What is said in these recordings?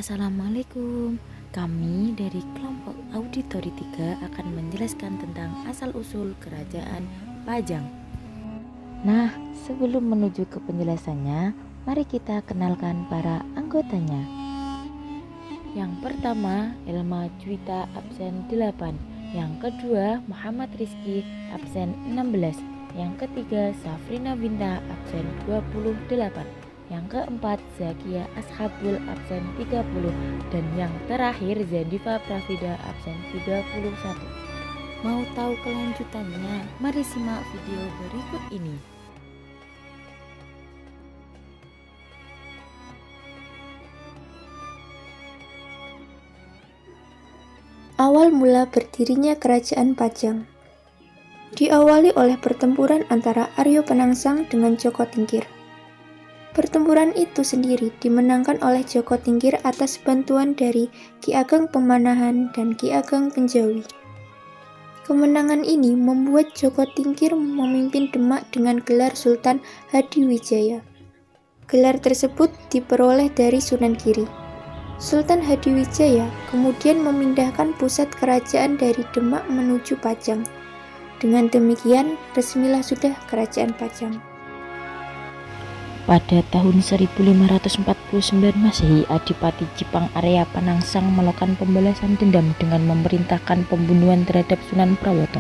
Assalamualaikum. Kami dari kelompok Auditori 3 akan menjelaskan tentang asal-usul Kerajaan Pajang. Nah, sebelum menuju ke penjelasannya, mari kita kenalkan para anggotanya. Yang pertama, Elma Juwita absen 8. Yang kedua, Muhammad Rizky absen 16. Yang ketiga, Safrina Winta absen 28. Yang keempat, Zakia Ashabul absen 30. Dan yang terakhir, Zandifa Pravida absen 31. Mau tahu kelanjutannya? Mari simak video berikut ini. Awal mula berdirinya Kerajaan Pajang diawali oleh pertempuran antara Aryo Penangsang dengan Joko Tingkir. Pertempuran itu sendiri dimenangkan oleh Joko Tingkir atas bantuan dari Ki Ageng Pemanahan dan Ki Ageng Penjawi. Kemenangan ini membuat Joko Tingkir memimpin Demak dengan gelar Sultan Hadiwijaya. Gelar tersebut diperoleh dari Sunan Giri. Sultan Hadiwijaya kemudian memindahkan pusat kerajaan dari Demak menuju Pajang. Dengan demikian, resmilah sudah Kerajaan Pajang. Pada tahun 1549 Masehi, Adipati Jipang Arya Penangsang melakukan pembalasan dendam dengan memerintahkan pembunuhan terhadap Sunan Prawoto.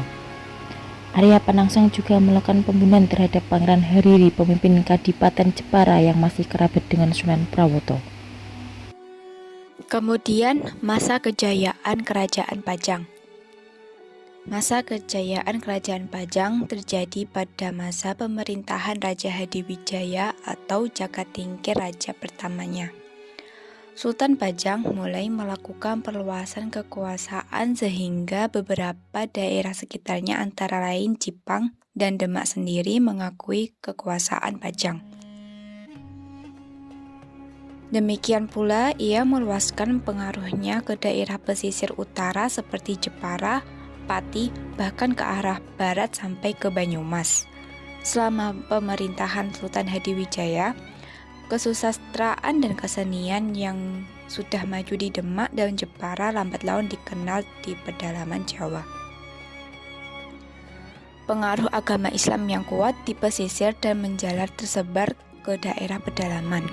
Arya Penangsang juga melakukan pembunuhan terhadap Pangeran Hariri, pemimpin Kadipaten Jepara yang masih kerabat dengan Sunan Prawoto. Kemudian, masa kejayaan Kerajaan Pajang. Masa kejayaan Kerajaan Pajang terjadi pada masa pemerintahan Raja Hadiwijaya atau Jakatingkir Raja pertamanya. Sultan Pajang mulai melakukan perluasan kekuasaan sehingga beberapa daerah sekitarnya antara lain Jipang dan Demak sendiri mengakui kekuasaan Pajang. Demikian pula ia meluaskan pengaruhnya ke daerah pesisir utara seperti Jepara, Pati, bahkan ke arah barat sampai ke Banyumas. Selama pemerintahan Sultan Hadiwijaya, kesusastraan dan kesenian yang sudah maju di Demak dan Jepara lambat laun dikenal di pedalaman Jawa. Pengaruh agama Islam yang kuat di pesisir dan menjalar tersebar ke daerah pedalaman.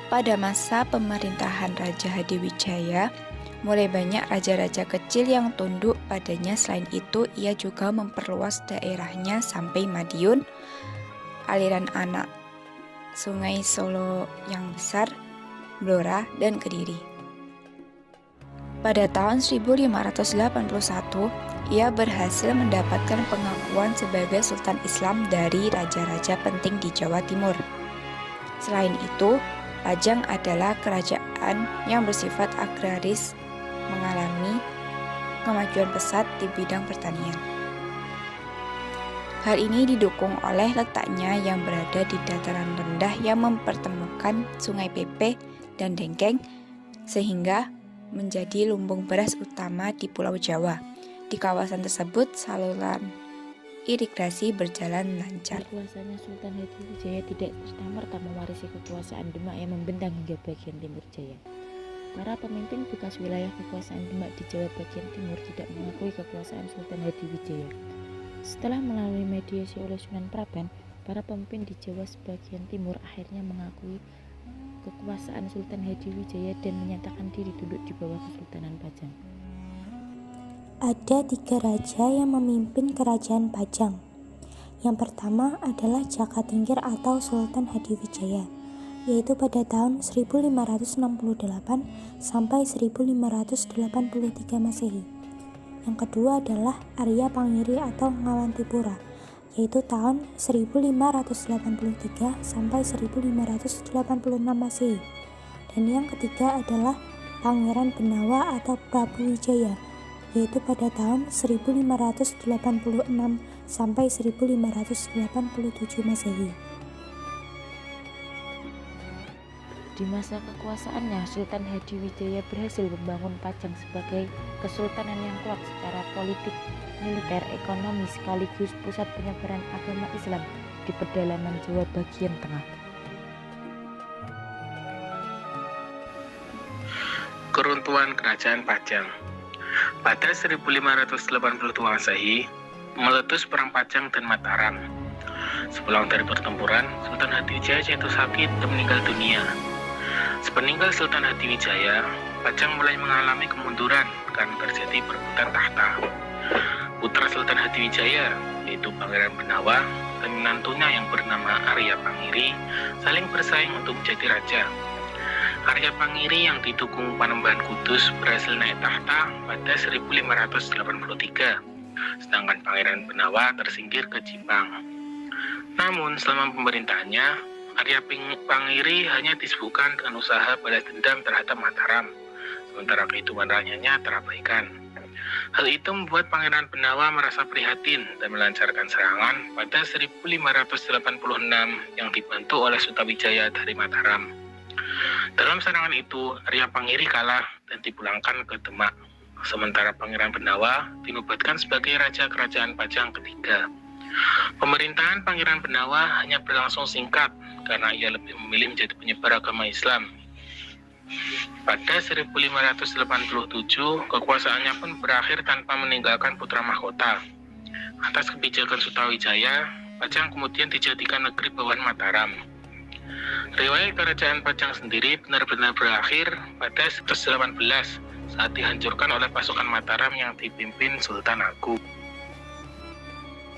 Pada masa pemerintahan Raja Hadiwijaya, mulai banyak raja-raja kecil yang tunduk padanya. Selain itu, ia juga memperluas daerahnya sampai Madiun, aliran anak Sungai Solo yang besar, Blora, dan Kediri. Pada tahun 1581, ia berhasil mendapatkan pengakuan sebagai Sultan Islam dari raja-raja penting di Jawa Timur. Selain itu, Pajang adalah kerajaan yang bersifat agraris, mengalami kemajuan pesat di bidang pertanian. Hal ini didukung oleh letaknya yang berada di dataran rendah yang mempertemukan Sungai Pepe dan Dengkeng, sehingga menjadi lumbung beras utama di Pulau Jawa. Di kawasan tersebut, saluran irigasi berjalan lancar. Kuasanya Sultan Hadiwijaya tidak serta-merta mewarisi kekuasaan Demak yang membentang hingga bagian timur Jaya. Para pemimpin bekas wilayah kekuasaan Demak di Jawa bagian timur tidak mengakui kekuasaan Sultan Hadiwijaya. Setelah melalui mediasi oleh Sunan Praban, para pemimpin di Jawa sebagian timur akhirnya mengakui kekuasaan Sultan Hadiwijaya dan menyatakan diri tunduk di bawah Kesultanan Pajang. Ada 3 raja yang memimpin Kerajaan Pajang. Yang pertama adalah Jakatingkir atau Sultan Hadiwijaya, yaitu pada tahun 1568 sampai 1583 Masehi. Yang kedua adalah Arya Pangiri atau Ngawantipura, yaitu tahun 1583 sampai 1586 Masehi. Dan yang ketiga adalah Pangeran Benawa atau Prabu Wijaya, yaitu pada tahun 1586 sampai 1587 Masehi. Di masa kekuasaannya, Sultan Hadiwijaya berhasil membangun Pajang sebagai kesultanan yang kuat secara politik, militer, ekonomi, sekaligus pusat penyebaran agama Islam di pedalaman Jawa bagian tengah. Peruntuhan Kerajaan Pajang. Pada 1582 Masehi, meletus Perang Pajang dan Mataram. Sepulang dari pertempuran, Sultan Hadiwijaya jatuh sakit dan meninggal dunia. Sepeninggal Sultan Hadiwijaya, Pajang mulai mengalami kemunduran karena terjadi perebutan tahta. Putra Sultan Hadiwijaya, yaitu Pangeran Benawa, dan menantunya yang bernama Arya Pangiri, saling bersaing untuk menjadi raja. Arya Pangiri yang didukung Panembahan Kudus berhasil naik tahta pada 1583, sedangkan Pangeran Benawa tersingkir ke Jipang. Namun selama pemerintahannya, Arya Pangiri hanya disibukkan dengan usaha balas dendam terhadap Mataram, sementara kehidupan rakyatnya terabaikan. Hal itu membuat Pangeran Benawa merasa prihatin dan melancarkan serangan pada 1586 yang dibantu oleh Sutawijaya dari Mataram. Dalam serangan itu, Arya Pangiri kalah dan dipulangkan ke Demak, sementara Pangeran Benawa dinobatkan sebagai Raja Kerajaan Pajang ketiga. Pemerintahan Pangeran Benawa hanya berlangsung singkat karena ia lebih memilih menjadi penyebar agama Islam. Pada 1587, kekuasaannya pun berakhir tanpa meninggalkan putra mahkota. Atas kebijakan Sutawijaya, Pajang kemudian dijadikan negeri bawahan Mataram. Riwayat Kerajaan Pajang sendiri benar-benar berakhir pada 1118 saat dihancurkan oleh pasukan Mataram yang dipimpin Sultan Agung.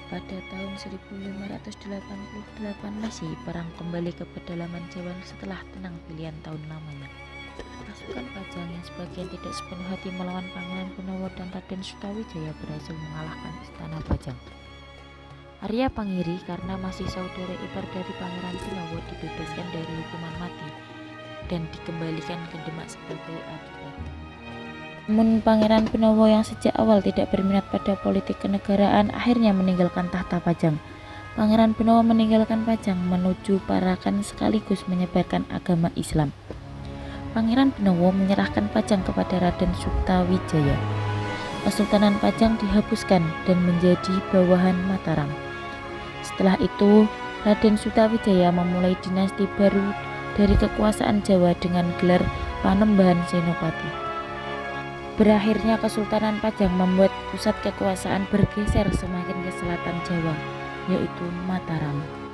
Pada tahun 1588 Masehi, perang kembali ke pedalaman Jawa setelah tenang pilihan tahun lamanya. Pasukan Pajang yang sebagian tidak sepenuh hati melawan Pangeran Benawa dan Raden Sutawijaya berhasil mengalahkan istana Pajang. Arya Pangiri karena masih saudara ipar dari Pangeran Benawa dibebaskan dari hukuman mati dan dikembalikan ke Demak sebagai adipati. Namun Pangeran Benawa yang sejak awal tidak berminat pada politik kenegaraan akhirnya meninggalkan tahta Pajang. Pangeran Benawa meninggalkan Pajang menuju Parakan sekaligus menyebarkan agama Islam. Pangeran Benawa menyerahkan Pajang kepada Raden Sutawijaya. Kesultanan Pajang dihapuskan dan menjadi bawahan Mataram. Setelah itu, Raden Sutawijaya memulai dinasti baru dari kekuasaan Jawa dengan gelar Panembahan Senopati. Berakhirnya Kesultanan Pajang membuat pusat kekuasaan bergeser semakin ke selatan Jawa, yaitu Mataram.